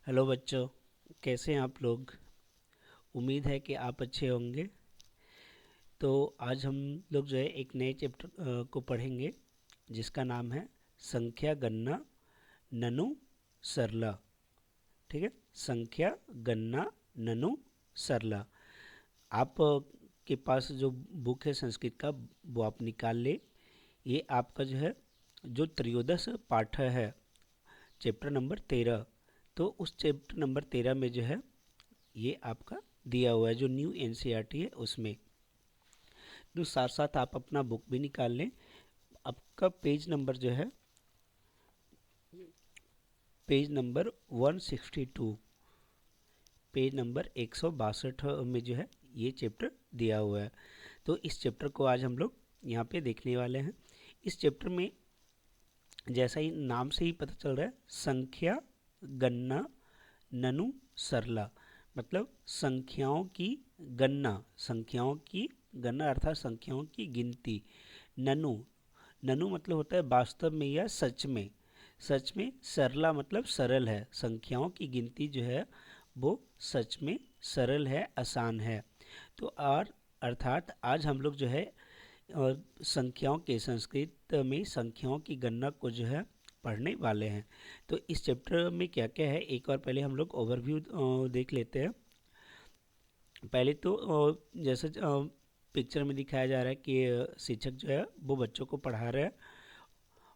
Hello बच्चों, कैसे हैं आप लोग। उम्मीद है कि आप अच्छे होंगे। तो आज हम लोग जो है एक नए चैप्टर को पढ़ेंगे जिसका नाम है संख्या गणना ननु सरला। ठीक है, संख्या गणना ननु सरला। आप के पास जो बुक है संस्कृत का वो आप निकाल ले। ये आपका जो है जो त्रयोदश पाठ है, चैप्टर नंबर 13। तो उस चैप्टर नंबर 13 में जो है ये आपका दिया हुआ है, जो न्यू एनसीईआरटी है उसमें। तो साथ साथ आप अपना बुक भी निकाल लें। आपका पेज नंबर जो है पेज नंबर 162, पेज नंबर 162 में जो है ये चैप्टर दिया हुआ है। तो इस चैप्टर को आज हम लोग यहाँ पे देखने वाले हैं। इस चैप्टर में जैसा ही नाम से ही पता चल रहा है, संख्या गणना ननु सरला, मतलब संख्याओं की गणना अर्थात संख्याओं की गिनती। ननु, ननु मतलब होता है वास्तव में या सच में। सरला मतलब सरल है, संख्याओं की गिनती जो है वो सच में सरल है, आसान है। तो अर्थात आज हम लोग जो है संख्याओं के संस्कृत में संख्याओं की गणना को जो है पढ़ने वाले हैं। तो इस चैप्टर में क्या क्या है एक बार पहले हम लोग ओवरव्यू देख लेते हैं। पहले तो जैसे पिक्चर में दिखाया जा रहा है कि शिक्षक जो है वो बच्चों को पढ़ा रहे हैं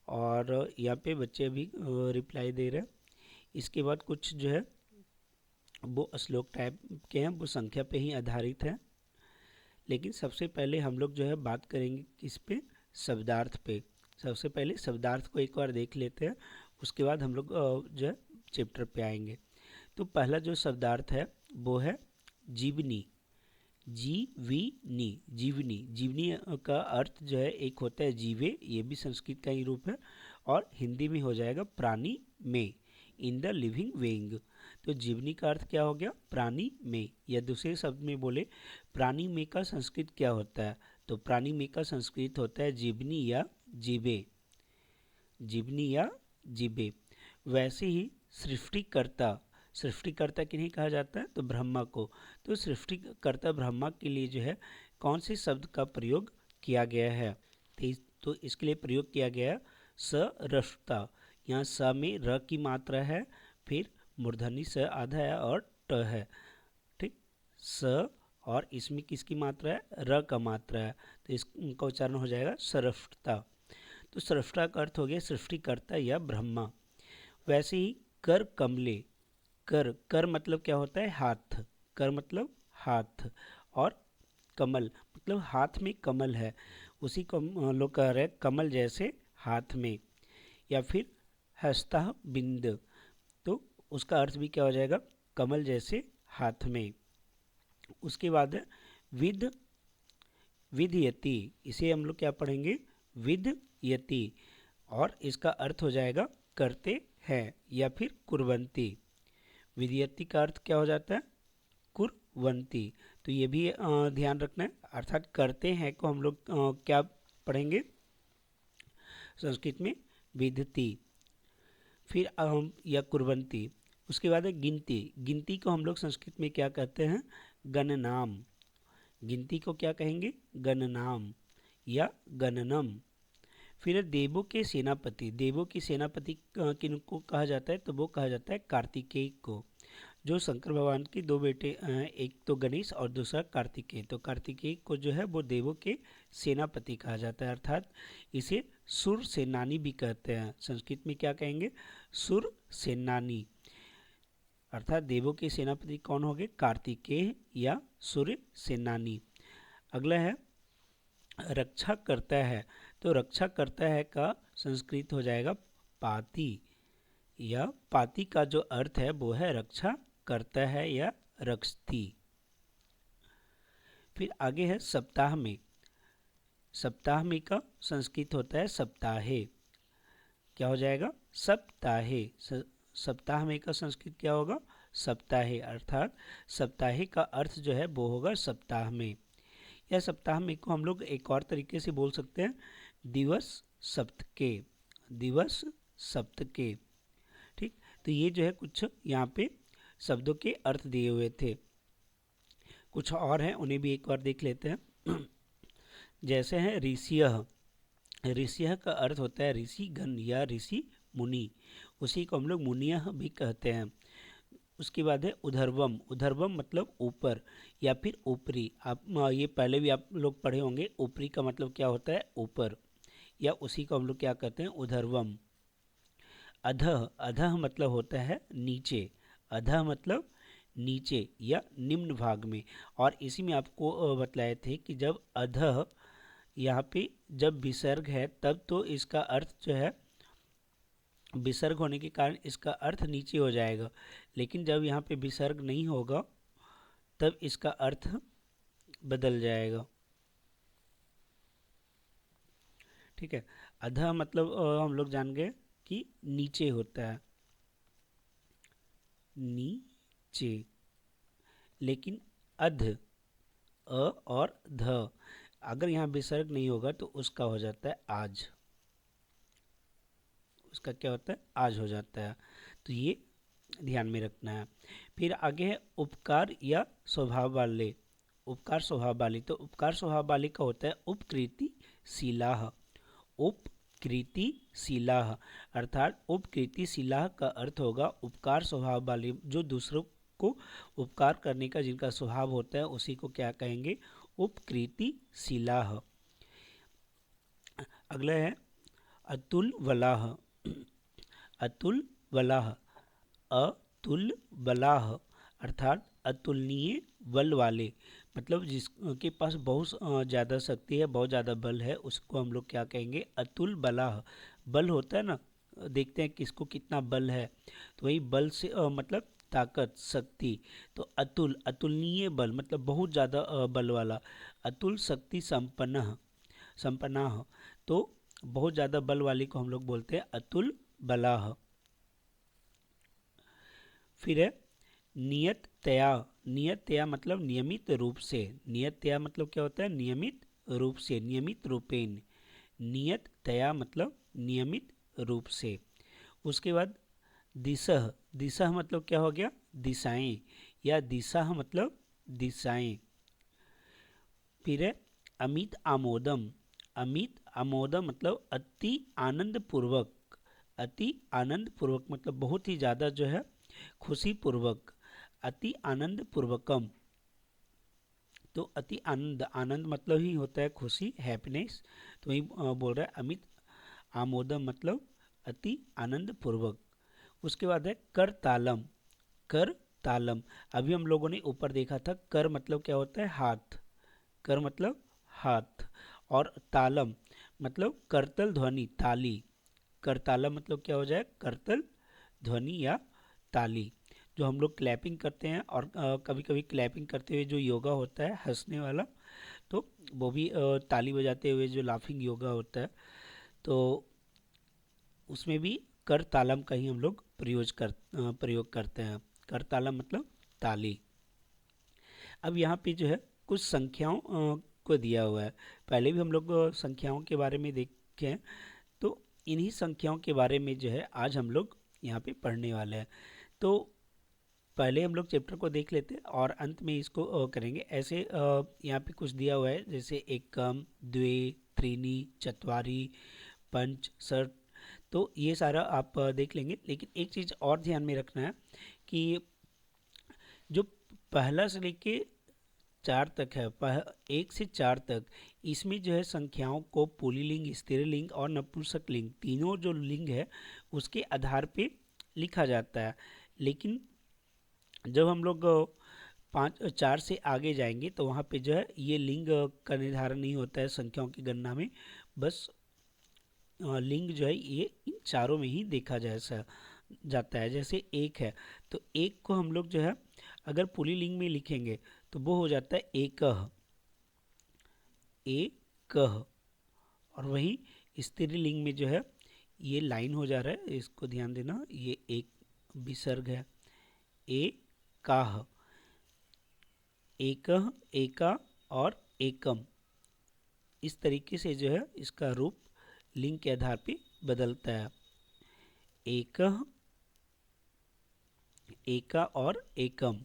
और यहाँ पे बच्चे भी रिप्लाई दे रहे हैं। इसके बाद कुछ जो है वो श्लोक टाइप के हैं, वो संख्या पे ही आधारित है। लेकिन सबसे पहले हम लोग जो है बात करेंगे किस पे, शब्दार्थ पे। सबसे पहले शब्दार्थ को एक बार देख लेते हैं, उसके बाद हम लोग जो है चैप्टर पे आएंगे। तो पहला जो शब्दार्थ है वो है जीवनी। जीवनी, जीवनी, जीवनी का अर्थ जो है एक होता है जीवे, ये भी संस्कृत का ही रूप है, और हिंदी में हो जाएगा प्राणी में, इन द लिविंग वेइंग। तो जीवनी का अर्थ क्या हो गया, प्राणी में। या दूसरे शब्द में बोले प्राणी में का संस्कृत क्या होता है, तो प्राणी में का संस्कृत होता है जीवनी या जीवे, जीवनी या जीवे। वैसे ही सृष्टिकर्ता, सृष्टिकर्ता किन्हें कहा जाता है, तो ब्रह्मा को। तो सृष्टिकर्ता ब्रह्मा के लिए जो है कौन से शब्द का प्रयोग किया गया है, तो इसके लिए प्रयोग किया गया सरष्टा। यहाँ स में र की मात्रा है, फिर मूर्धनी स आधा है और ट है। ठीक, स और इसमें किसकी मात्रा है, र का मात्रा है, तो इसका उच्चारण हो जाएगा सरष्टा। तो सरष्टा का अर्थ हो गया सृष्टिकर्ता या ब्रह्मा। वैसे ही कर कमले, कर, कर मतलब क्या होता है, हाथ। कर मतलब हाथ, और कमल मतलब हाथ में कमल है, उसी को हम लोग कह रहे हैं कमल जैसे हाथ में। या फिर हस्ता बिंद, तो उसका अर्थ भी क्या हो जाएगा, कमल जैसे हाथ में। उसके बाद है विद, विधयति, इसे हम लोग क्या पढ़ेंगे, विधयति, और इसका अर्थ हो जाएगा करते हैं या फिर कुर्वंती। विधयति का अर्थ क्या हो जाता है, कुर्वंती। तो ये भी ध्यान रखना है, अर्थात करते हैं को हम लोग क्या पढ़ेंगे संस्कृत में, विधति, फिर या कुर्वंती। उसके बाद है गिनती। गिनती को हम लोग संस्कृत में क्या कहते हैं, गणनाम। गिनती को क्या कहेंगे, गणनाम या गणनम। फिर है देवों के सेनापति। देवों की सेनापति किनको कहा जाता है, तो वो कहा जाता है कार्तिकेय को। जो शंकर भगवान के दो बेटे, एक तो गणेश और दूसरा कार्तिकेय, तो कार्तिकेय को जो है वो देवों के सेनापति कहा जाता है, अर्थात इसे सुर सेनानी भी कहते हैं। संस्कृत में क्या कहेंगे, सुर सेनानी। अर्थात देवों के सेनापति कौन हो गए, कार्तिकेय या सूर्य सेनानी। अगला है रक्षा करता है। तो रक्षा करता है का संस्कृत हो जाएगा पाती, या पाती का जो अर्थ है वो है रक्षा करता है या रक्षती। फिर आगे है सप्ताह में। सप्ताह में का संस्कृत होता है सप्ताहे, क्या हो जाएगा, सप्ताहे। सप्ताह में का संस्कृत क्या होगा, सप्ताहे, अर्थात सप्ताहे का अर्थ जो है वो होगा सप्ताह में। या सप्ताह में को हम लोग एक और तरीके से बोल सकते हैं, दिवस सप्तके, दिवस सप्तके। ठीक, तो ये जो है कुछ यहाँ पे शब्दों के अर्थ दिए हुए थे। कुछ और हैं, उन्हें भी एक बार देख लेते हैं। जैसे हैं ऋषियः। ऋषियः का अर्थ होता है ऋषि गण या ऋषि मुनि, उसी को हम लोग मुनियः भी कहते हैं। उसके बाद है उधर्वम। उधर्वम मतलब ऊपर या फिर ऊपरी। आप ये पहले भी आप लोग पढ़े होंगे, ऊपरी का मतलब क्या होता है, ऊपर, या उसी को हम लोग क्या कहते हैं, उधर्वम। अधः। अधः मतलब होता है नीचे। अधः मतलब नीचे या निम्न भाग में। और इसी में आपको बतलाए थे कि जब अधः यहाँ पे जब विसर्ग है तब तो इसका अर्थ जो है, विसर्ग होने के कारण इसका अर्थ नीचे हो जाएगा, लेकिन जब यहाँ पे विसर्ग नहीं होगा तब इसका अर्थ बदल जाएगा। ठीक है। अधः मतलब हम लोग जान गए कि नीचे होता है, नीचे। लेकिन अध, अ और ध, अगर यहाँ विसर्ग नहीं होगा तो उसका हो जाता है आज। उसका क्या होता है, आज हो जाता है। तो ये ध्यान में रखना है। फिर आगे है उपकार या स्वभाव वाले। उपकार स्वभाव वाली। तो उपकार स्वभाव वाली का होता है उपकृति शीलाह। उपकृति शीलाह अर्थात उपकृति शीलाह का अर्थ होगा उपकार स्वभाव वाली, जो दूसरों को उपकार करने का जिनका स्वभाव होता है उसी को क्या कहेंगे, उपकृति शीलाह। अगला है अतुल वलाह। अतुल वलाह, अतुल बलाह अर्थात अतुलनीय बल वाले, मतलब जिसके पास बहुत ज़्यादा शक्ति है, बहुत ज़्यादा बल है, उसको हम लोग क्या कहेंगे, अतुल बलाह। बल होता है ना, देखते हैं किसको कितना बल है, तो वही बल से मतलब ताकत, शक्ति। तो अतुल, अतुलनीय बल मतलब बहुत ज़्यादा बल वाला। अतुल शक्ति संपन्न, संपन्ना, तो बहुत ज़्यादा बल वाली को हम लोग बोलते हैं अतुल बलाह। फिर है नियततया। नियततया मतलब नियमित रूप से। नियततया मतलब क्या होता है, नियमित रूप से, नियमित रूपेण। नियततया मतलब नियमित रूप से। उसके बाद दिशः। दिशः मतलब क्या हो गया, दिशाएं, या दिशा मतलब दिशाएं। फिर है अमित आमोदम। अमित आमोदम मतलब अति आनंद पूर्वक। अति आनंद पूर्वक मतलब बहुत ही ज़्यादा जो है खुशी पूर्वक। अति आनंद पूर्वकम, तो अति आनंद, आनंद मतलब ही होता है खुशी, हैप्पीनेस। तो वही बोल रहा है अमित आमोदम मतलब अति आनंद पूर्वक। उसके बाद है कर तालम। कर तालम, अभी हम लोगों ने ऊपर देखा था, कर मतलब क्या होता है, हाथ। कर मतलब हाथ, और तालम मतलब करतल ध्वनि, ताली। करतालम मतलब क्या हो जाए, करतल ध्वनि या ताली। जो हम लोग क्लैपिंग करते हैं, और कभी कभी क्लैपिंग करते हुए जो योगा होता है हंसने वाला, तो वो भी ताली बजाते हुए जो लाफिंग योगा होता है, तो उसमें भी कर तालम का ही हम लोग प्रयोग करते हैं। कर तालम मतलब ताली। अब यहाँ पे जो है कुछ संख्याओं को दिया हुआ है। पहले भी हम लोग संख्याओं के बारे में देखे हैं, तो इन्हीं संख्याओं के बारे में जो है आज हम लोग यहाँ पे पढ़ने वाले हैं। तो पहले हम लोग चैप्टर को देख लेते हैं और अंत में इसको करेंगे। ऐसे यहाँ पे कुछ दिया हुआ है, जैसे एकम, द्वे, त्रीनी, चत्वारी, पंच, षट, तो ये सारा आप देख लेंगे। लेकिन एक चीज़ और ध्यान में रखना है कि जो पहला से लेके 4 तक है, 1 से 4 तक, इसमें जो है संख्याओं को पुल्लिंग, स्त्रीलिंग और नपुंसकलिंग, तीनों जो लिंग है उसके आधार पे लिखा जाता है। लेकिन जब हम लोग 4 से आगे जाएंगे तो वहाँ पे जो है ये लिंग का निर्धारण नहीं होता है संख्याओं की गणना में। बस लिंग जो है ये इन चारों में ही देखा जाता है। जैसे एक है, तो एक को हम लोग जो है अगर पुल्लिंग में लिखेंगे तो वो हो जाता है एकह, एकह। और वही स्त्रीलिंग में जो है ये लाइन हो जा रहा है, इसको ध्यान देना, ये एक विसर्ग है, एकाह, एकह, एका और एकम। इस तरीके से जो है इसका रूप लिंग के आधार पे बदलता है। एकह, एका और एकम,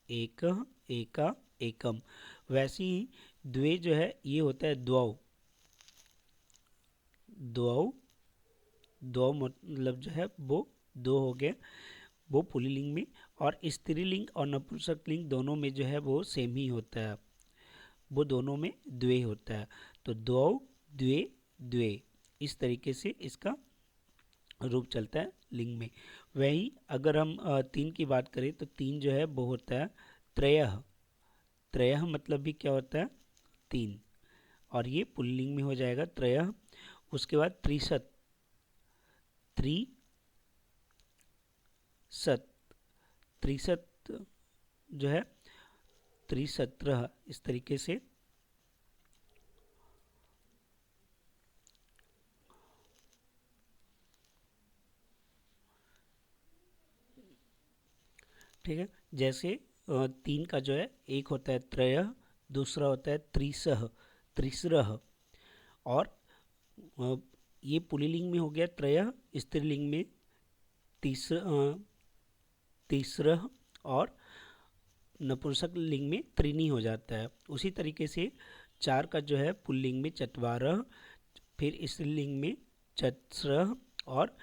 एक एका एकम। वैसे ही द्वे जो है ये होता है द्वौ, द्वौ, द्वौ मतलब जो है वो दो हो गए, वो पुल्लिंग में। और स्त्रीलिंग और नपुंसकलिंग दोनों में जो है वो सेम ही होता है, वो दोनों में द्वे होता है। तो द्वौ, द्वे, द्वे, इस तरीके से इसका रूप चलता है लिंग में। वही अगर हम तीन की बात करें तो तीन जो है वो होता है त्रयः, त्रयः मतलब भी क्या होता है तीन, और ये पुल्लिंग में हो जाएगा त्रयः। उसके बाद त्रिशत, त्रिशत, त्रिशत जो है त्रिशत्रः, इस तरीके से। ठीक है, जैसे तीन का जो है एक होता है त्रयः, दूसरा होता है त्रिसह, त्रिसरह। और अ, ये पुल्लिंग में हो गया त्रयः, स्त्रीलिंग में तीसरह, और नपुंसक लिंग में त्रिनी हो जाता है। उसी तरीके से चार का जो है पुल्लिंग में चत्वारः, फिर स्त्रीलिंग में चत्स्रः, और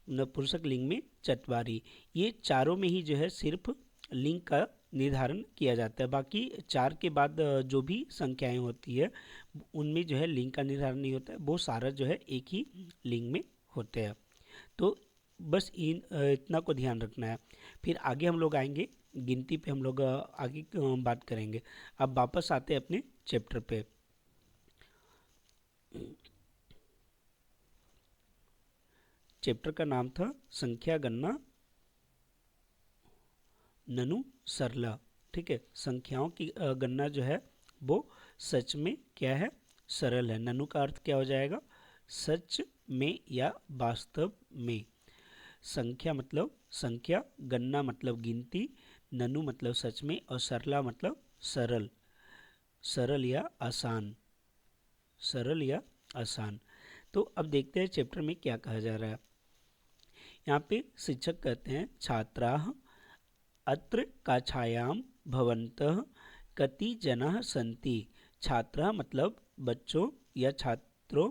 नपुंसक लिंग में चत्वारी। ये चारों में ही जो है सिर्फ लिंग का निर्धारण किया जाता है। बाकी चार के बाद जो भी संख्याएं होती है उनमें जो है लिंग का निर्धारण नहीं होता है, वो सारा जो है एक ही लिंग में होते हैं। तो बस इतना को ध्यान रखना है। फिर आगे हम लोग आएंगे गिनती पे, हम लोग आगे बात करेंगे। अब वापस आते हैं अपने चैप्टर पे। चैप्टर का नाम था संख्या गणना ननु सरला। ठीक है, संख्याओं की गणना जो है वो सच में क्या है, सरल है। ननु का अर्थ क्या हो जाएगा, सच में या वास्तव में। संख्या मतलब संख्या, गणना मतलब गिनती, ननु मतलब सच में, और सरला मतलब सरल, सरल या आसान, सरल या आसान। तो अब देखते हैं चैप्टर में क्या कहा जा रहा है। यहाँ पे शिक्षक कहते हैं छात्राः अत्र कक्षायां भवन्तः कति जनाः सन्ति। छात्राः मतलब बच्चों या छात्रों,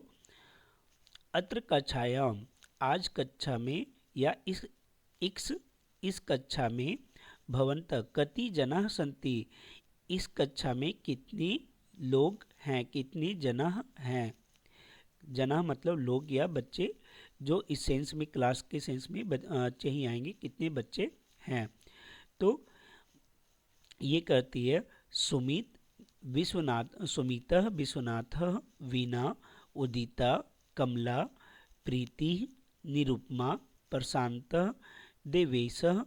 अत्र कक्षायां आज कक्षा में, या इस कक्षा में, भवन्तः कति जनाः सन्ति इस कक्षा में कितने लोग हैं, कितनी जनाः हैं। जनाः मतलब लोग या बच्चे, जो इस सेंस में क्लास के सेंस में बच्चे ही आएंगे, कितने बच्चे हैं। तो ये कहती है सुमित विश्वनाथ, सुमितः विश्वनाथः वीणा उदिता कमला प्रीति निरुपमा प्रशांतः देवेशः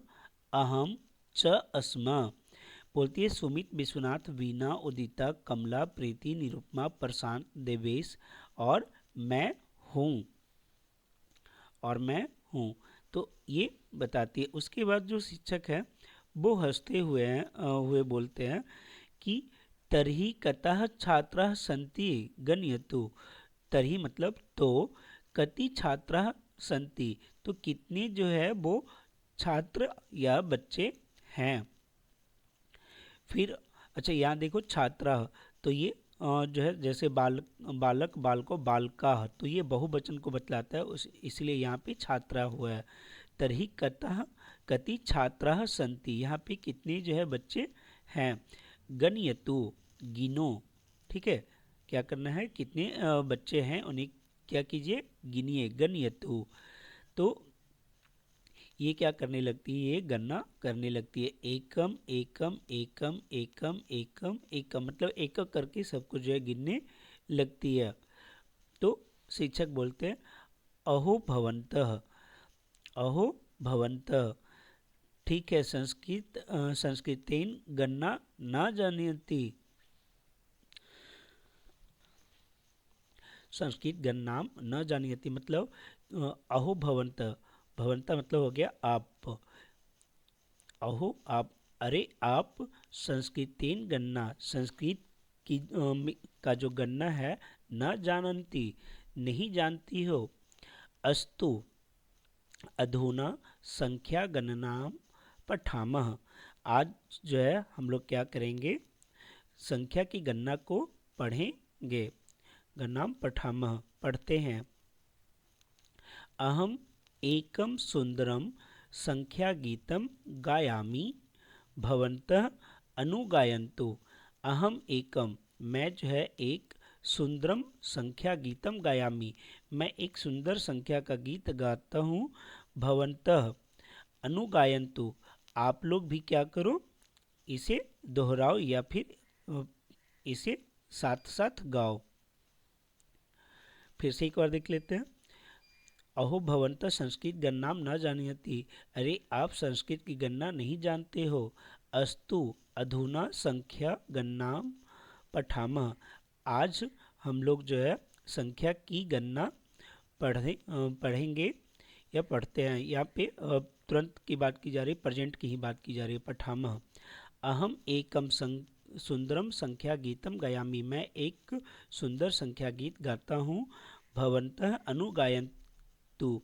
अहम च अस्म। बोलती है सुमित विश्वनाथ वीणा उदिता कमला प्रीति निरुपमा प्रशांत देवेश और मैं हूँ, और मैं हूँ। तो ये बताती है। उसके बाद जो शिक्षक है वो हंसते हुए बोलते हैं कि तरही कतः छात्राः सन्ति गणयतु। तरही मतलब तो, कति छात्राः सन्ति तो कितने जो है वो छात्र या बच्चे हैं। फिर अच्छा यहाँ देखो छात्रा, तो ये जो है जैसे बालक बालको बालका, तो ये बहुवचन को बतलाता है, इसलिए यहाँ पे छात्रा हुआ है। तरही कतः कति छात्राः सन्ति, यहाँ पे कितने जो है बच्चे हैं। गणयतु गिनो, ठीक है, क्या करना है, कितने बच्चे हैं उन्हें क्या कीजिए, गिनिए, गणयतु। तो ये क्या करने लगती है, ये गणना करने लगती है। एकम एकम एकम एकम एकम एकम मतलब एक एक करके सबको जो है गिनने लगती है। तो शिक्षक बोलते हैं अहो भवन्तः, अहो भवन्तः। ठीक है, संस्कृतेन गणना न जानती, संस्कृत गणना न जानती मतलब अहो भवन्तः, भवन्तः मतलब हो गया आप, अहो आप, अरे आप संस्कृतेन गणना संस्कृत की का जो गणना है, न जानती नहीं जानती हो, अस्तु अधुना संख्या गणनाम पठामः। आज जो है हम लोग क्या करेंगे, संख्या की गणना को पढ़ेंगे। गणनाम पठामः, पढ़ते हैं। अहम एकम सुंदरम संख्या गीतम गायामि भवन्तः अनुगायन्तु। अहम एकम, मैं जो है एक, सुंदरम संख्या गीतम गायामि, मैं एक सुंदर संख्या का गीत गाता हूँ। भवन्तः अनुगायन्तु, आप लोग भी क्या करो, इसे दोहराओ या फिर इसे साथ साथ गाओ। फिर से एक बार देख लेते हैं। अहो भवन्तः संस्कृत गणनाम न जानीयति, अरे आप संस्कृत की गणना नहीं जानते हो। अस्तु अधुना संख्या गणनाम पठामः, आज हम लोग जो है संख्या की गणना पढ़ेंगे या पढ़ते हैं। यहाँ पे तुरंत की बात की जा रही है, प्रेजेंट की ही बात की जा रही है। पठामः, अहम एकम सुंदरम संख्या गीतम गायामि, मैं एक सुंदर संख्या गीत गाता हूँ। भवन्तः अनुगायन्तु,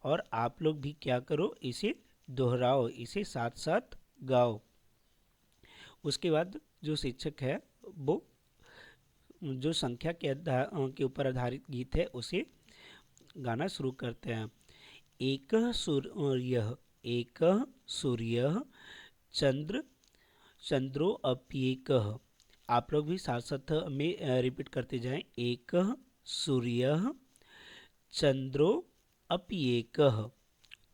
और आप लोग भी क्या करो, इसे दोहराओ, इसे साथ साथ गाओ। उसके बाद जो शिक्षक है वो जो संख्या के ऊपर आधारित गीत है उसे गाना शुरू करते हैं। एकः सूर्यः, एकः सूर्यः चंद्र चंद्रो अप्येकः, आप लोग भी साथ साथ में रिपीट करते जाएं। एकः सूर्यः चंद्रो अप्येकः,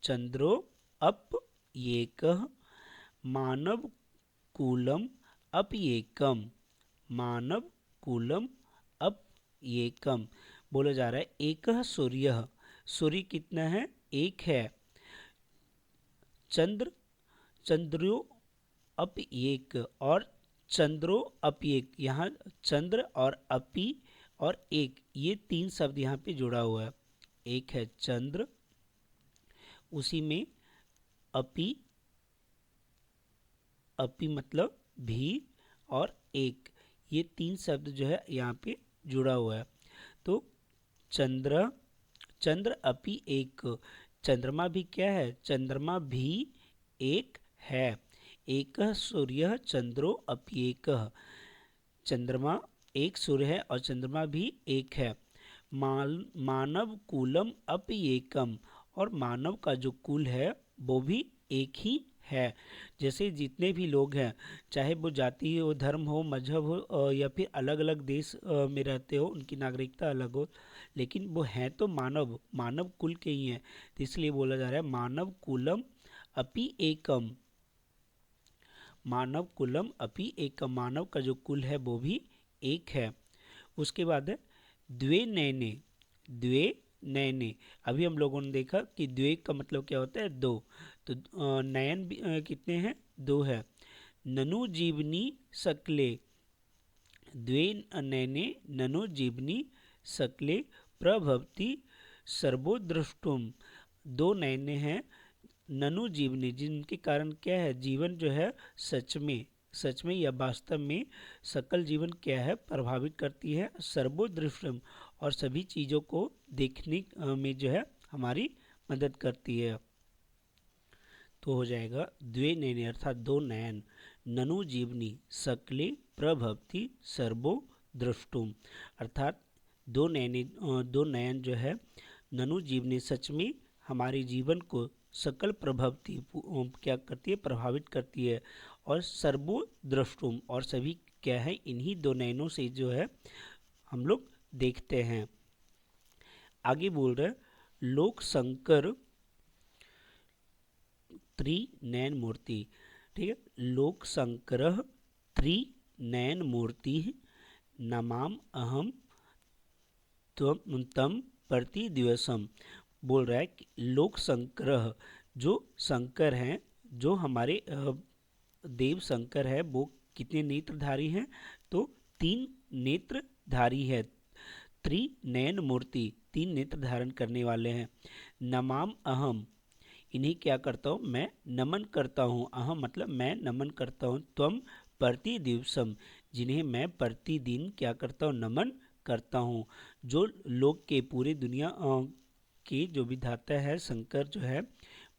चंद्रो अप्येकः मानव कूलम अप्येकम, मानव कूलम अप्येकम। बोला जा रहा है एकः सूर्यः, सूर्य कितना है, एक है। चंद्र चंद्रो अप्येक, और चंद्रो अप्येक, यहाँ चंद्र और अपि और एक, ये तीन शब्द यहाँ पे जुड़ा हुआ है। एक है चंद्र, उसी में अपि, अपि मतलब भी, और एक, ये तीन शब्द जो है यहाँ पे जुड़ा हुआ है। तो चंद्र, चंद्र अपि एक, चंद्रमा भी क्या है, चंद्रमा भी एक है। एकः सूर्यः चंद्रो अप्येकः, चंद्रमा एक सूर्य है और चंद्रमा भी एक है। मानव कुलम अप्येकम, और मानव का जो कुल है वो भी एक ही है। जैसे जितने भी लोग हैं, चाहे वो जाति हो, धर्म हो, मजहब हो, या फिर अलग अलग देश में रहते हो, उनकी नागरिकता अलग हो, लेकिन वो हैं तो मानव, मानव कुल के ही हैं। तो इसलिए बोला जा रहा है मानव कुलम अपि एकम, मानव कुलम अपि एकम, मानव का जो कुल है वो भी एक है। उसके बाद है द्वे नयने, द्वे नयने, अभी हम लोगों ने देखा कि द्वे का मतलब क्या होता है, दो, तो नयन कितने हैं, दो है। ननु जीवनी सकले, द्वे नयने ननु जीवनी सकले प्रभवती सर्वो द्रष्टुम, दो नयने हैं ननु जीवनी, जिनके कारण क्या है, जीवन जो है सच में या वास्तव में सकल जीवन क्या है, प्रभावित करती है। सर्वो दृष्टम, और सभी चीज़ों को देखने में जो है हमारी मदद करती है। तो हो जाएगा द्वे नयने अर्थात दो नयन, ननु जीवनी सकले प्रभवती सर्वो द्रष्टुम, अर्थात दो नयन जो है ननु जीवनी, सच में हमारे जीवन को सकल प्रभवती क्या करती है, प्रभावित करती है। और सर्वो द्रष्टुम, और सभी क्या है, इन्हीं दो नयनों से जो है हम लोग देखते हैं। आगे बोल रहे लोक संकर त्रिनयन मूर्ति, ठीक है, लोक संकर त्रिनयन मूर्ति नमाम अहम तम प्रति दिवसम, बोल रहा है कि लोक संकर, जो शंकर हैं, जो हमारे देव शंकर है, वो कितने नेत्रधारी हैं, तो तीन नेत्रधारी है। त्रिनयन मूर्ति, तीन नेत्र धारण करने वाले हैं। नमाम अहम, इन्हीं क्या करता हूँ, मैं नमन करता हूँ। अहम मतलब मैं नमन करता हूँ। त्वम प्रति दिवसम, जिन्हें मैं प्रतिदिन क्या करता हूँ, नमन करता हूँ। जो लोग के पूरी दुनिया के जो विधाता है शंकर जो है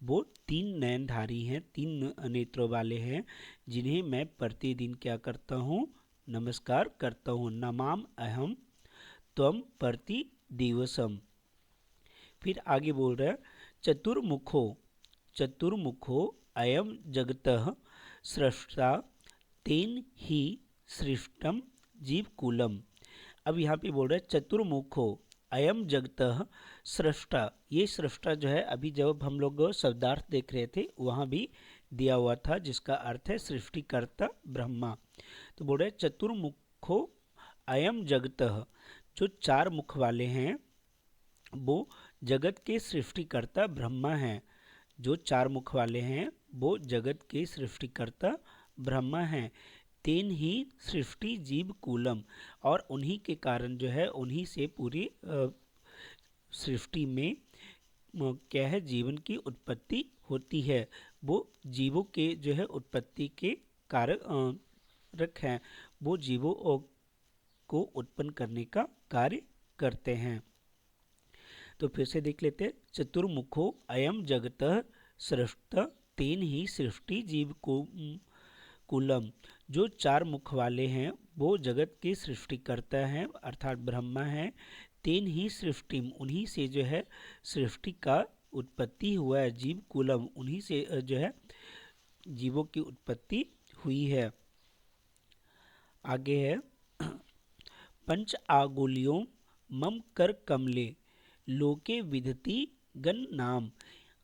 वो 3 नयनधारी हैं, 3 नेत्रों वाले हैं, जिन्हें मैं प्रतिदिन क्या करता हूँ, नमस्कार करता हूँ। नमाम अहम त्वम प्रति दिवसम। फिर आगे बोल रहा है चतुर्मुखो, चतुर्मुखो अयम जगतः सृष्टा तेन ही सृष्टम जीवकुलम। अब यहाँ पे बोल रहा है चतुर्मुखो अयम जगतः सृष्टा। ये सृष्टा जो है अभी जब हम लोग शब्दार्थ देख रहे थे वहाँ भी दिया हुआ था, जिसका अर्थ है सृष्टिकर्ता ब्रह्मा। तो बोल रहे चतुर्मुखो अयम जगतः, जो 4 मुख वाले हैं वो जगत के सृष्टिकर्ता ब्रह्मा हैं। जो 4 मुख वाले हैं वो जगत के सृष्टिकर्ता ब्रह्मा हैं। तेन ही सृष्टि जीव कुलम, और उन्हीं के कारण जो है उन्हीं से पूरी सृष्टि में क्या है, जीवन की उत्पत्ति होती है। वो जीवों के जो है उत्पत्ति के कारक हैं, वो जीवों को उत्पन्न करने का कार्य करते हैं। तो फिर से देख लेते हैं चतुर्मुखो अयम जगतः सृष्ट तेन ही सृष्टि जीव को कुलम। जो 4 मुख वाले हैं वो जगत के सृष्टिकर्ता हैं अर्थात ब्रह्मा हैं। तेन ही सृष्टि, उन्हीं से जो है सृष्टि का उत्पत्ति हुआ है। जीव कुलम, उन्हीं से जो है जीवों की उत्पत्ति हुई है। आगे है पंच आगुल्यों मम कर कमले लोके विधति गण नाम।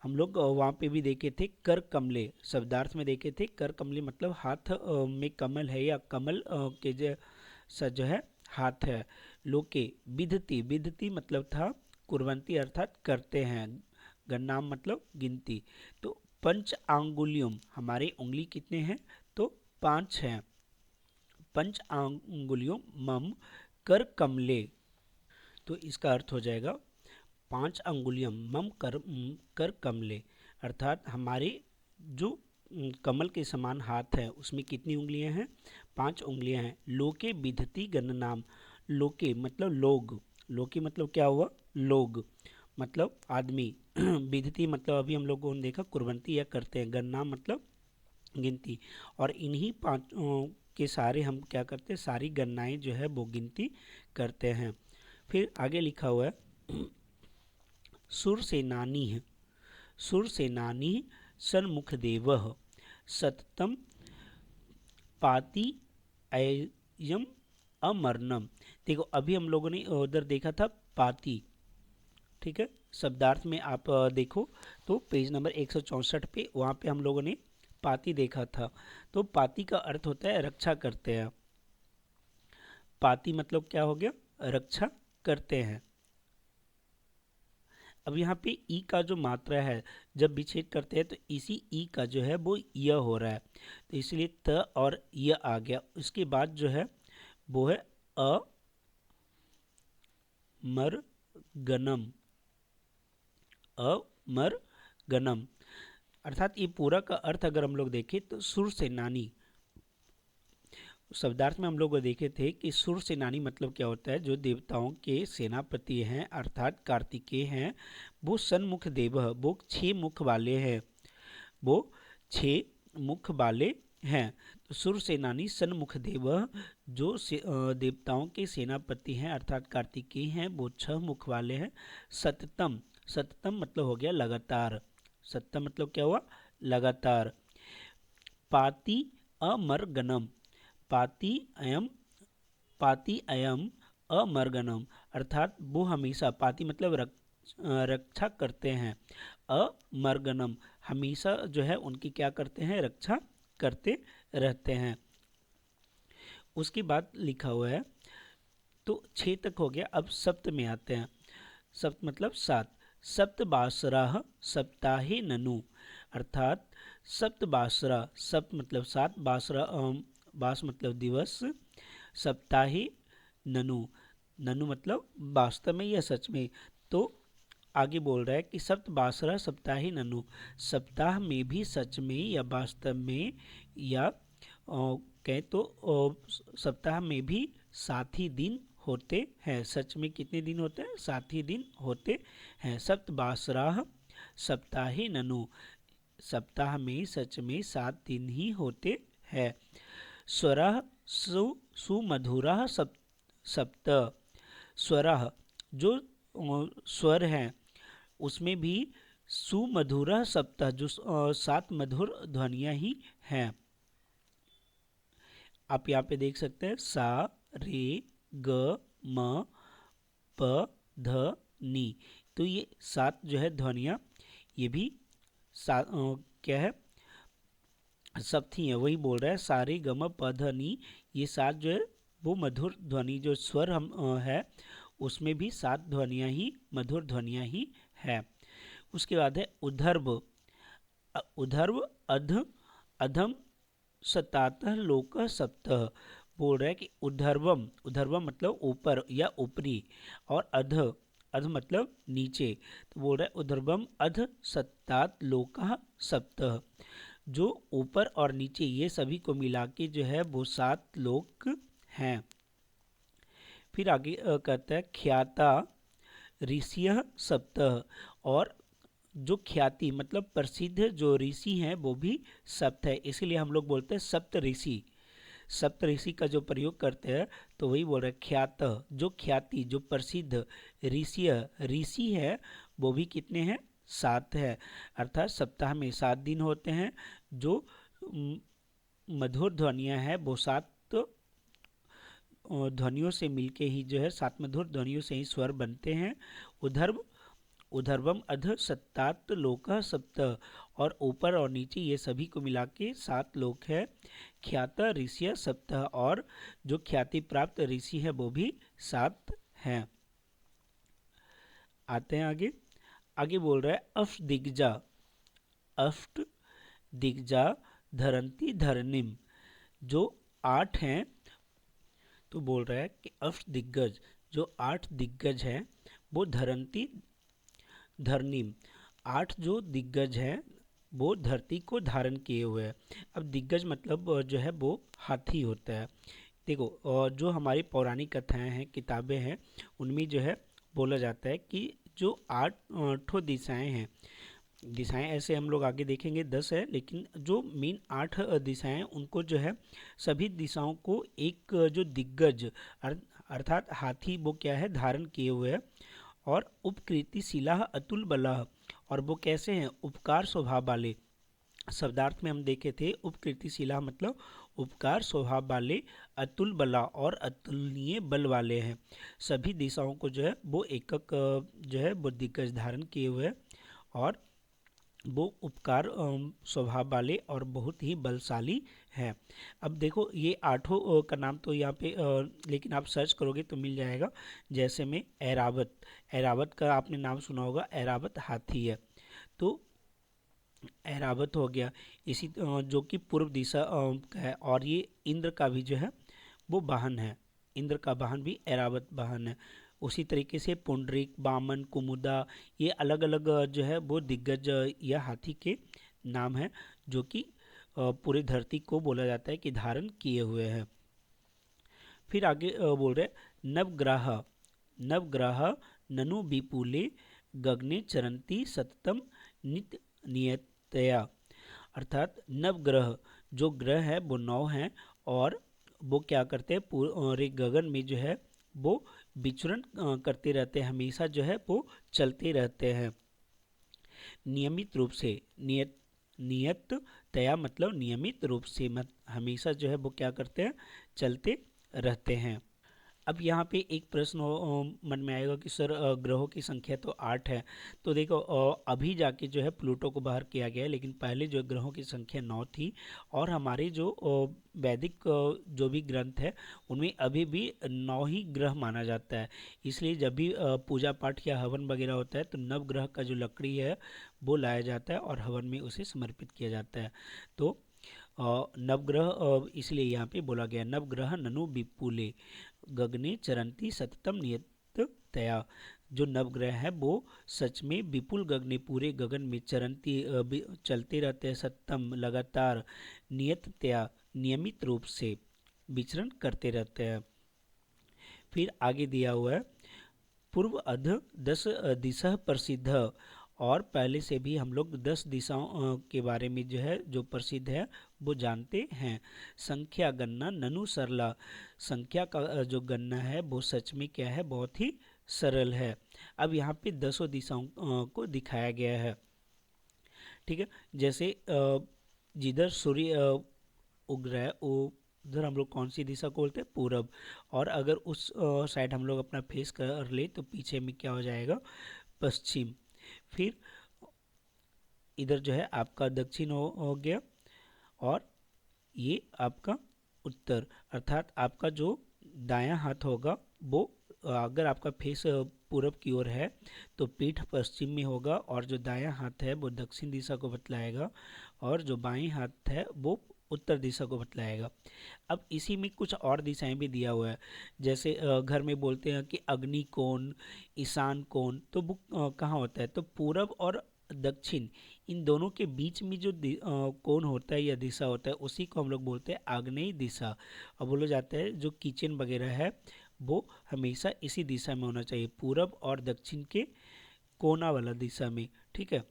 हम लोग वहाँ पे भी देखे थे कर कमले, शब्दार्थ में देखे थे। कर कमले मतलब हाथ में कमल है या कमल के जैसा जो है हाथ है। लोके विधति, विधति मतलब था कुर्वंती अर्थात करते हैं। गन्नाम मतलब गिनती। तो पंच आंगुल्यम, हमारे उंगली कितने हैं, तो 5 हैं। पंच आंगुल्यों मम कर कमले, तो इसका अर्थ हो जाएगा 5 अंगुलियम मम कर कमले, अर्थात हमारे जो कमल के समान हाथ है उसमें कितनी उंगलियां हैं, 5 उंगलियां हैं। लोके विधति गण नाम, लोके मतलब लोग, लोके मतलब क्या हुआ, लोग मतलब आदमी विधति मतलब अभी हम लोगों ने देखा कुर्बंती या करते हैं। गणना मतलब गिनती, और इन्हीं 5 के सारे हम क्या करते हैं, सारी गणनाएं जो है वो गिनती करते हैं। फिर आगे लिखा हुआ है सुर सेनानी, सुर सेनानी सन्मुख देव सततम पाति अयम अमरनम। देखो अभी हम लोगों ने उधर देखा था पाति, ठीक है, शब्दार्थ में आप देखो तो पेज नंबर 164 पे, वहाँ पे हम लोगों ने पाति देखा था। तो पाति का अर्थ होता है रक्षा करते हैं। पाति मतलब क्या हो गया, रक्षा करते हैं। अब यहाँ पे ई का जो मात्रा है जब विच्छेद करते हैं तो इसी ई का जो है वो य हो रहा है, तो इसलिए त और य आ गया। उसके बाद जो है वो है अ मर गनम, अमर गनम, अर्थात ये पूरा का अर्थ अगर हम लोग देखें तो सुर सेनानी, शब्दार्थ में हम लोग देखे थे कि सुर सेनानी मतलब क्या होता है, जो देवताओं के सेनापति हैं अर्थात कार्तिकेय हैं, वो सन्मुख देव, वो 6 मुख वाले हैं, वो 6 मुख वाले हैं। तो सुर सेनानी सन्मुख देव, जो देवताओं के सेनापति हैं अर्थात कार्तिकेय हैं, वो 6 मुख वाले हैं। सततम, सततम मतलब हो गया लगातार, सततम मतलब क्या हुआ, लगातार। पाति अमरगनम, पाति अयम अमरगनम, अर्थात वो हमेशा, पाति मतलब रक्षा करते हैं, अमरगनम हमेशा जो है उनकी क्या करते हैं, रक्षा करते रहते हैं। उसके बाद लिखा हुआ है तो 6 तक हो गया। अब सप्त में आते हैं। सप्त मतलब 7। सप्त बासरा सप्ताहे ननु, अर्थात सप्त बासरा, सप्त मतलब 7, बासरा बास मतलब दिवस, सप्ताहे ननु, ननु मतलब वास्तव में या सच में। तो आगे बोल रहा है कि सप्त बासरा सप्ताहे ननु, सप्ताह में भी सच में या वास्तव में, या कहें तो सप्ताह में भी 7 ही दिन होते हैं। सच में कितने दिन होते हैं? 7 ही दिन होते हैं। सप्तवासराः सप्ताहे ननु, सप्ताह में सच में 7 दिन ही होते हैं। स्वरः सुमधुरः सप्त, स्वरः जो स्वर हैं उसमें भी सुमधुरः सप्त, जो 7 मधुर ध्वनियाँ ही हैं। आप यहाँ पे देख सकते हैं सा रे ग म प ध नी, तो ये 7 जो है ध्वनियाँ ये भी क्या है? सप्त ही है। वही बोल रहा है सारे गम प ध नी, ये 7 जो है वो मधुर ध्वनि जो स्वर हम है उसमें भी 7 ध्वनियाँ ही मधुर ध्वनियाँ ही है। उसके बाद है उद्धर्व। उद्धर्व अध अधम सतातः लोकः सप्तः, बोल रहा है कि उद्धर्वम, उद्धर्वम मतलब ऊपर या ऊपरी, और अध, अध मतलब नीचे, तो बोल रहा है उद्धर्वम अध सत्तात लोकः सप्तः, जो ऊपर और नीचे ये सभी को मिला के जो है वो 7 लोक हैं। फिर आगे कहता है ख्याता ऋषियः सप्तः, और जो ख्याति मतलब प्रसिद्ध जो ऋषि हैं वो भी सप्त है, इसीलिए हम लोग बोलते हैं सप्त ऋषि। सप्त ऋषि का जो प्रयोग करते हैं तो वही बोल रहे हैं ख्यात, जो ख्याति जो प्रसिद्ध ऋषि है वो भी कितने हैं? 7 है। अर्थात सप्ताह में 7 दिन होते हैं। जो मधुर ध्वनियाँ हैं वो 7 ध्वनियों से मिलके ही जो है 7 मधुर ध्वनियों से ही स्वर बनते हैं। उद्धर्वम अध सत्तात लोकः सप्त, और ऊपर और नीचे ये सभी को मिला के 7 लोक है। ख्यात ऋषिय सप्त, और जो ख्याति प्राप्त ऋषि है वो भी 7 हैं। आते हैं आगे। आगे बोल रहा है अष्ट दिग्गजा, अष्ट दिग्गजा धरंती धरनीम, जो 8 हैं, तो बोल रहा है कि अष्ट दिग्गज, जो 8 दिग्गज हैं वो धरंती धरनीम, 8 जो दिग्गज हैं वो धरती को धारण किए हुए हैं। अब दिग्गज मतलब जो है वो हाथी होता है। देखो जो हमारी पौराणिक कथाएं हैं, किताबें हैं, उनमें जो है बोला जाता है कि जो 8 दिशाएं हैं, दिशाएं ऐसे हम लोग आगे देखेंगे 10 है, लेकिन जो मेन 8 दिशाएं हैं उनको जो है सभी दिशाओं को एक जो दिग्गज अर्थात हाथी वो क्या है धारण किए हुए है। और उपकृति शिला अतुल बला, और वो कैसे हैं? उपकार स्वभाव वाले। शब्दार्थ में हम देखे थे उपकृति शिला मतलब उपकार स्वभाव वाले, अतुल बला और अतुलनीय बल वाले हैं। सभी दिशाओं को जो है वो एकक जो है वो दिग्गज धारण किए हुए हैं, और वो उपकार स्वभाव वाले और बहुत ही बलशाली है। अब देखो ये 8 का नाम तो यहाँ पे लेकिन आप सर्च करोगे तो मिल जाएगा। जैसे में ऐरावत, ऐरावत का आपने नाम सुना होगा, ऐरावत हाथी है, तो ऐरावत हो गया। इसी जो कि पूर्व दिशा का है, और ये इंद्र का भी जो है वो वाहन है, इंद्र का वाहन भी ऐरावत वाहन है। उसी तरीके से पुंडरीक, वामन, कुमुदा, ये अलग अलग जो है वो दिग्गज या हाथी के नाम हैं, जो कि पूरी धरती को बोला जाता है कि धारण किए हुए हैं। फिर आगे बोल रहे नवग्रह, नवग्रह ननु विपुले गगने चरंती सततम नित्य नियतया, अर्थात नवग्रह जो ग्रह है वो 9 हैं, और वो क्या करते हैं पूरे गगन में जो है वो विचरण करते रहते हैं, हमेशा जो है वो चलते रहते हैं नियमित रूप से। नियत तया मतलब नियमित रूप से, मत हमेशा जो है वो क्या करते हैं? चलते रहते हैं। अब यहाँ पे एक प्रश्न मन में आएगा कि सर ग्रहों की संख्या तो 8 है, तो देखो अभी जाके जो है प्लूटो को बाहर किया गया है, लेकिन पहले जो ग्रहों की संख्या 9 थी। और हमारे जो वैदिक जो भी ग्रंथ है उनमें अभी भी 9 ही ग्रह माना जाता है। इसलिए जब भी पूजा पाठ या हवन वगैरह होता है तो नवग्रह का जो लकड़ी है वो लाया जाता है और हवन में उसे समर्पित किया जाता है। तो नवग्रह इसलिए यहाँ पे बोला गया नवग्रह ननु विपुले गगने चरंती सततम नियत तया, जो नवग्रह है वो सच में विपुल गगने पूरे गगन में चरंती चलते रहते हैं, सततम लगातार, नियत तया नियमित रूप से विचरण करते रहते हैं। फिर आगे दिया हुआ है पूर्व अध 10 दिशा प्रसिद्ध, और पहले से भी हम लोग 10 दिशाओं के बारे में जो है जो प्रसिद्ध है वो जानते हैं। संख्या गणना ननु सरला, संख्या का जो गणना है वो सच में क्या है, बहुत ही सरल है। अब यहाँ पे 10 दिशाओं को दिखाया गया है, ठीक है। जैसे जिधर सूर्य उग रहा है उधर हम लोग कौन सी दिशा को बोलते हैं, पूरब। और अगर उस साइड हम लोग अपना फेस कर ले तो पीछे में क्या हो जाएगा, पश्चिम। फिर इधर जो है आपका दक्षिण हो गया, और ये आपका उत्तर, अर्थात आपका जो दायां हाथ होगा वो अगर आपका फेस पूरब की ओर है तो पीठ पश्चिम में होगा, और जो दायां हाथ है वो दक्षिण दिशा को बतलाएगा, और जो बाएं हाथ है वो उत्तर दिशा को बतलाएगा। अब इसी में कुछ और दिशाएं भी दिया हुआ है, जैसे घर में बोलते हैं कि अग्नि कोण, ईशान कोण, तो वो कहाँ होता है, तो पूरब और दक्षिण इन दोनों के बीच में जो कोण होता है या दिशा होता है उसी को हम लोग बोलते हैं आग्नेय दिशा। अब बोला जाता है जो किचन वगैरह है वो हमेशा इसी दिशा में होना चाहिए, पूरब और दक्षिण के कोना वाला दिशा में, ठीक है।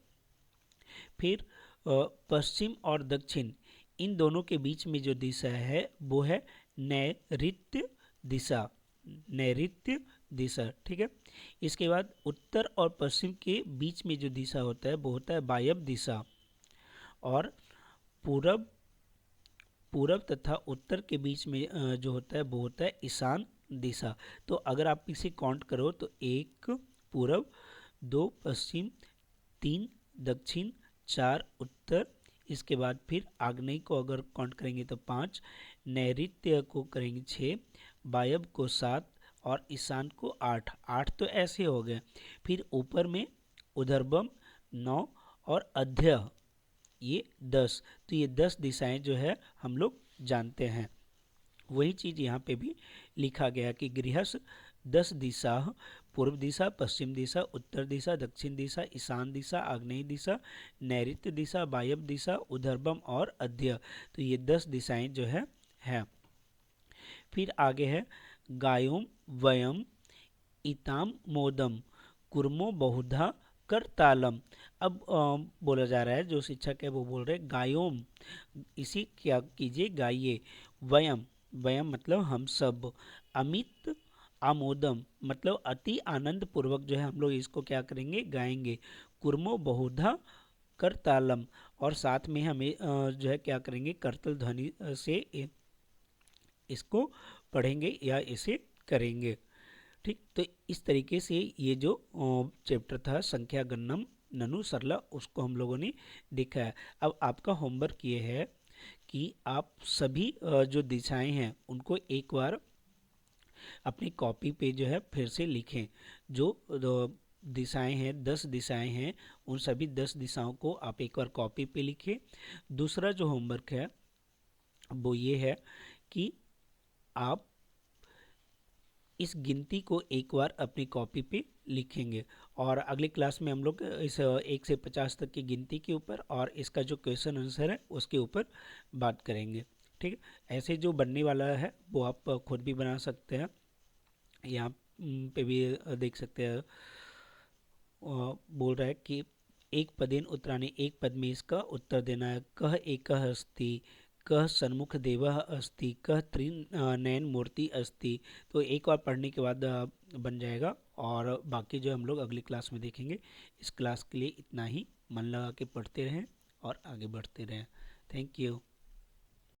फिर पश्चिम और दक्षिण इन दोनों के बीच में जो दिशा है वो है नैऋत्य दिशा, नैऋत्य दिशा, ठीक है। इसके बाद उत्तर और पश्चिम के बीच में जो दिशा होता है वो होता है वायव्य दिशा, और पूरब पूरब तथा उत्तर के बीच में जो होता है वो होता है ईशान दिशा। तो अगर आप इसे काउंट करो तो 1 पूरब, 2 पश्चिम, 3 दक्षिण, 4 उत्तर, इसके बाद फिर आग्नेय को अगर काउंट करेंगे तो 5, नैऋत्य को करेंगे 6, वायव्य को 7 और ईशान को 8। 8 तो ऐसे हो गए। फिर ऊपर में उधर्वम 9 और अध्य ये 10। तो ये 10 दिशाएं जो है हम लोग जानते हैं। वही चीज़ यहाँ पे भी लिखा गया कि गृहस्थ 10 दिशा, पूर्व दिशा, पश्चिम दिशा, उत्तर दिशा, दक्षिण दिशा, ईशान दिशा, आग्नेय दिशा, नैऋत्य दिशा, वायव्य दिशा, उधर्वम और अध्य। तो ये 10 दिशाएं जो है। फिर आगे है गायोम वयम इताम मोदम कुर्मो बहुधा कर तालम। अब बोला जा रहा है, जो शिक्षक है वो बोल रहे हैं गायोम, इसी क्या कीजिए, गाइए। वयम, वयम मतलब हम सब, अमित आमोदम मतलब अति आनंद पूर्वक जो है हम लोग इसको क्या करेंगे, गाएंगे। कुर्मो बहुधा कर तालम, और साथ में हमें जो है क्या करेंगे, करतल ध्वनि से इसको पढ़ेंगे या इसे करेंगे, ठीक। तो इस तरीके से ये जो चैप्टर था संख्या गणनम ननु सरला उसको हम लोगों ने देखा है। अब आपका होमवर्क ये है कि आप सभी जो दिशाएं हैं उनको एक बार अपनी कॉपी पे जो है फिर से लिखें। जो दिशाएं हैं, 10 दिशाएं हैं, उन सभी 10 दिशाओं को आप एक बार कॉपी पे लिखें। दूसरा जो होमवर्क है वो ये है कि आप इस गिनती को एक बार अपनी कॉपी पे लिखेंगे, और अगली क्लास में हम लोग इस 1 से 50 तक की गिनती के ऊपर और इसका जो क्वेश्चन आंसर है उसके ऊपर बात करेंगे, ठीक है। ऐसे जो बनने वाला है वो आप खुद भी बना सकते हैं, यहाँ पे भी देख सकते हैं। बोल रहा है कि एक पदेन उत्तराने, एक पद में इसका उत्तर देना है। कह एक अस्ति, कह सन्मुख देवः अस्ति, कह त्रिनयन मूर्ति अस्ति। तो एक बार पढ़ने के बाद बन जाएगा, और बाकी जो हम लोग अगली क्लास में देखेंगे। इस क्लास के लिए इतना ही, मन लगा के पढ़ते रहें और आगे बढ़ते रहें। Thank you.